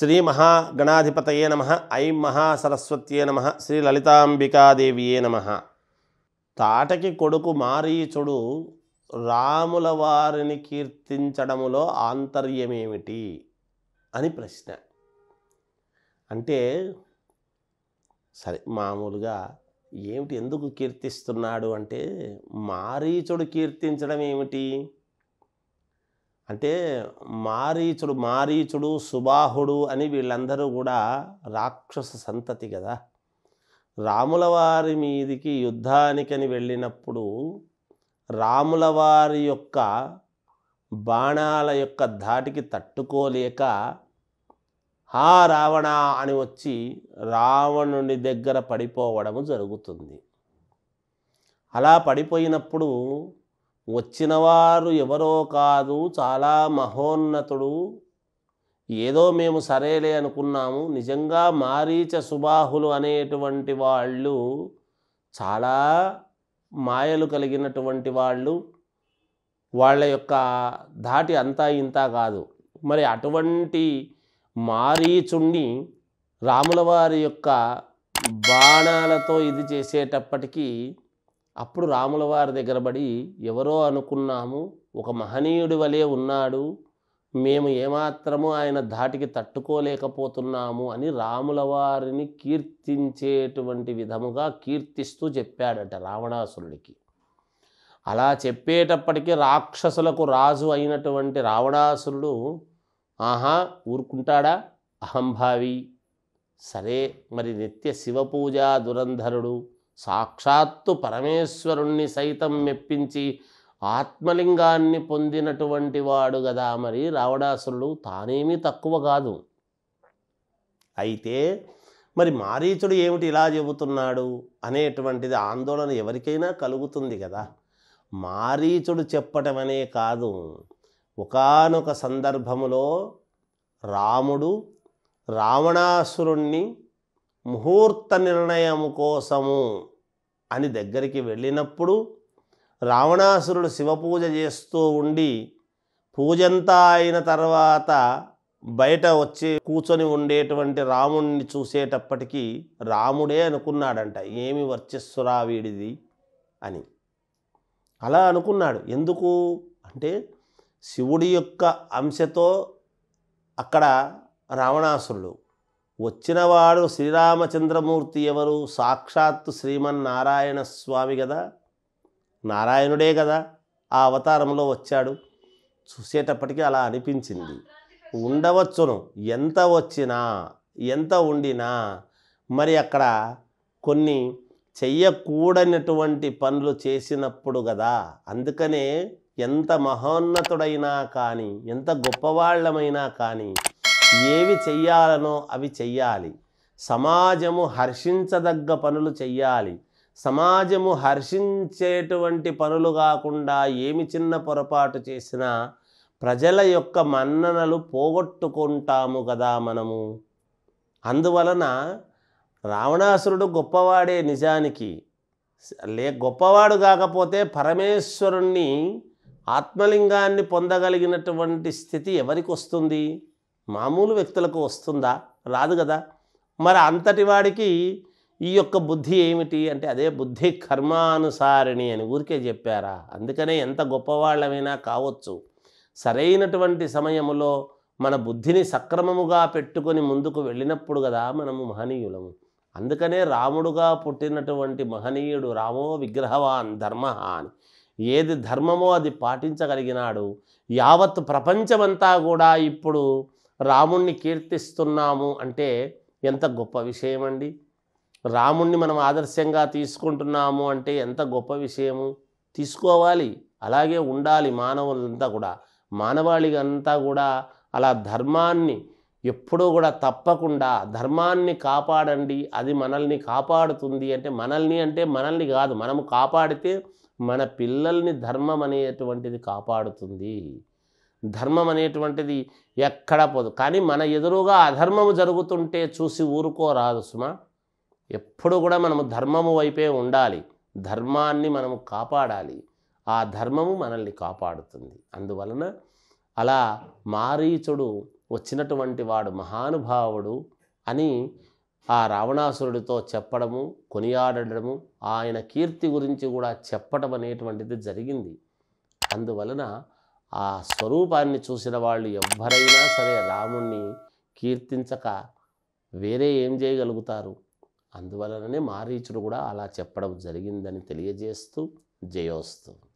శ్రీ మహాగణాధిపతయే నమః. ఐం మహాసరస్వత్యే నమః. శ్రీ లలితాంబికాదేవియే నమః. తాటకి కొడుకు మారీచుడు రాముల వారిని కీర్తించడములో ఆంతర్యమేమిటి అని ప్రశ్న. అంటే సరే, మామూలుగా ఏమిటి, ఎందుకు కీర్తిస్తున్నాడు అంటే, మారీచుడు కీర్తించడం ఏమిటి అంటే, మారీచుడు సుబాహుడు అని వీళ్ళందరూ కూడా రాక్షస సంతతి కదా. రాముల వారి మీదికి యుద్ధానికని వెళ్ళినప్పుడు రాముల వారి యొక్క బాణాల యొక్క ధాటికి తట్టుకోలేక హా రావణ అని వచ్చి రావణుని దగ్గర పడిపోవడము జరుగుతుంది. అలా పడిపోయినప్పుడు వచ్చినవారు ఎవరో కాదు, చాలా మహోన్నతుడు. ఏదో మేము సరేలే అనుకున్నాము, నిజంగా మారీచ సుబాహులు అనేటువంటి వాళ్ళు చాలా మాయలు కలిగినటువంటి వాళ్ళు. వాళ్ళ యొక్క ధాటి అంతా ఇంత కాదు. మరి అటువంటి మారీచుణ్ణి రాముల వారి యొక్క బాణాలతో ఇది చేసేటప్పటికీ అప్పుడు రాముల వారి దగ్గర పడి ఎవరో అనుకున్నాము, ఒక మహనీయుడి వలె ఉన్నాడు, మేము ఏమాత్రము ఆయన ధాటికి తట్టుకోలేకపోతున్నాము అని రాముల వారిని కీర్తించేటువంటి విధముగా కీర్తిస్తూ చెప్పాడట రావణాసురుడికి. అలా చెప్పేటప్పటికీ రాక్షసులకు రాజు అయినటువంటి రావణాసురుడు ఆహా ఊరుకుంటాడా, అహంభావి, సరే మరి నిత్య శివపూజా దురంధరుడు, సాక్షాత్తు పరమేశ్వరుణ్ణి సైతం మెప్పించి ఆత్మలింగాన్ని పొందినటువంటి వాడు కదా, మరి రావణాసురుడు తానేమీ తక్కువ కాదు. అయితే మరి మారీచుడు ఏమిటి ఇలా చెబుతున్నాడు అనేటువంటిది ఆందోళన ఎవరికైనా కలుగుతుంది కదా. మారీచుడు చెప్పటమనే కాదు, ఒకానొక సందర్భములో రాముడు రావణాసురుణ్ణి ముహూర్త నిర్ణయము కోసము అని దగ్గరికి వెళ్ళినప్పుడు రావణాసురుడు శివపూజ చేస్తూ ఉండి పూజంతా అయిన తర్వాత బయట వచ్చి కూర్చొని ఉండేటువంటి రాముణ్ణి చూసేటప్పటికీ రాముడే అనుకున్నాడంట, ఏమి వర్చస్సురా వీడిది అని. అలా అనుకున్నాడు. ఎందుకు అంటే శివుడి యొక్క అంశతో అక్కడ రావణాసురుడు వచ్చినవాడు శ్రీరామచంద్రమూర్తి ఎవరు, సాక్షాత్తు శ్రీమన్నారాయణ స్వామి కదా, నారాయణుడే కదా ఆ అవతారంలో వచ్చాడు. చూసేటప్పటికీ అలా అనిపించింది. ఉండవచ్చును, ఎంత వచ్చినా ఎంత ఉండినా మరి అక్కడ కొన్ని చెయ్యకూడనటువంటి పనులు చేసినప్పుడు కదా. అందుకనే ఎంత మహోన్నతుడైనా కానీ, ఎంత గొప్పవాళ్ళమైనా కానీ ఏవి చెయ్యాలనో అవి చెయ్యాలి. సమాజము హర్షించదగ్గ పనులు చెయ్యాలి. సమాజము హర్షించేటువంటి పనులు కాకుండా ఏమి చిన్న పొరపాటు చేసినా ప్రజల యొక్క మన్ననలు పోగొట్టుకుంటాము కదా మనము. అందువలన రావణాసురుడు గొప్పవాడే నిజానికి. గొప్పవాడు కాకపోతే పరమేశ్వరుణ్ణి ఆత్మలింగాన్ని పొందగలిగినటువంటి స్థితి ఎవరికి వస్తుంది? మామూలు వ్యక్తులకు వస్తుందా? రాదు కదా. మరి అంతటి వాడికి ఈ యొక్క బుద్ధి ఏమిటి అంటే, అదే బుద్ధి కర్మానుసారిణి అని ఊరికే చెప్పారా? అందుకనే ఎంత గొప్పవాళ్ళమైనా కావచ్చు, సరైనటువంటి సమయములో మన బుద్ధిని సక్రమముగా పెట్టుకొని ముందుకు వెళ్ళినప్పుడు కదా మనము మహనీయులము. అందుకనే రాముడుగా పుట్టినటువంటి మహనీయుడు రామో విగ్రహవాన్ ధర్మ అని. ఏది ధర్మమో అది పాటించగలిగినాడు. యావత్ ప్రపంచమంతా కూడా ఇప్పుడు రాముణ్ణి కీర్తిస్తున్నాము అంటే ఎంత గొప్ప విషయం అండి. రాముణ్ణి మనం ఆదర్శంగా తీసుకుంటున్నాము అంటే ఎంత గొప్ప విషయము. తీసుకోవాలి, అలాగే ఉండాలి. మానవులంతా కూడా, మానవాళిగా అంతా కూడా అలా ధర్మాన్ని ఎప్పుడూ కూడా తప్పకుండా ధర్మాన్ని కాపాడండి, అది మనల్ని కాపాడుతుంది. అంటే మనల్ని కాదు, మనము కాపాడితే మన పిల్లల్ని ధర్మం అనేటువంటిది కాపాడుతుంది. ధర్మం అనేటువంటిది ఎక్కడ పోదు. కానీ మన ఎదురుగా అధర్మము జరుగుతుంటే చూసి ఊరుకోరాదు సుమా. ఎప్పుడు కూడా మనము ధర్మము వైపే ఉండాలి, ధర్మాన్ని మనము కాపాడాలి. ఆ ధర్మము మనల్ని కాపాడుతుంది. అందువలన అలా మారీచుడు వచ్చినటువంటి వాడు మహానుభావుడు అని ఆ రావణాసురుడితో చెప్పడము, కొనియాడడము, ఆయన కీర్తి గురించి కూడా చెప్పడం అనేటువంటిది జరిగింది. అందువలన ఆ స్వరూపాన్ని చూసిన వాళ్ళు ఎవ్వరైనా సరే రాముణ్ణి కీర్తించక వేరే ఏం చేయగలుగుతారు? అందువలననే మారీచుడు కూడా అలా చెప్పడం జరిగిందని తెలియజేస్తూ జయోస్తు.